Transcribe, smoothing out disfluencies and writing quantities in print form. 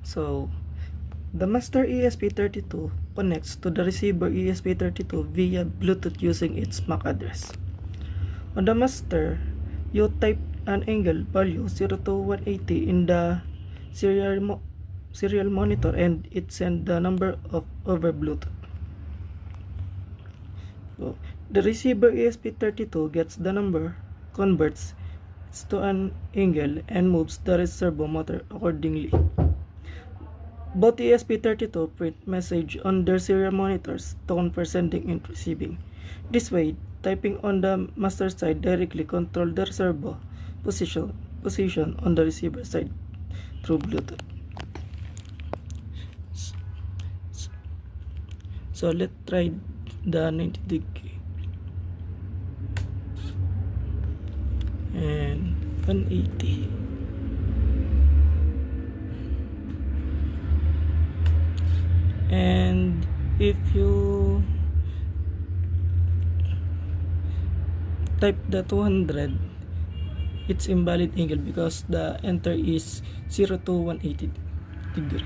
So the master ESP32 connects to the receiver ESP32 via Bluetooth using its MAC address. On the master, you type an angle value 0 to 180 in the serial monitor and it sends the number over Bluetooth. So, the receiver ESP32 gets the number, converts it to an angle, and moves the servo motor accordingly. Both ESP32 print message on their serial monitors to confirm sending and receiving. This way, typing on the master side directly control the servo position on the receiver side through Bluetooth. So let's try the 90 degree and 180. And if you type the 200, it's invalid angle because the enter is 0 to 180 degree.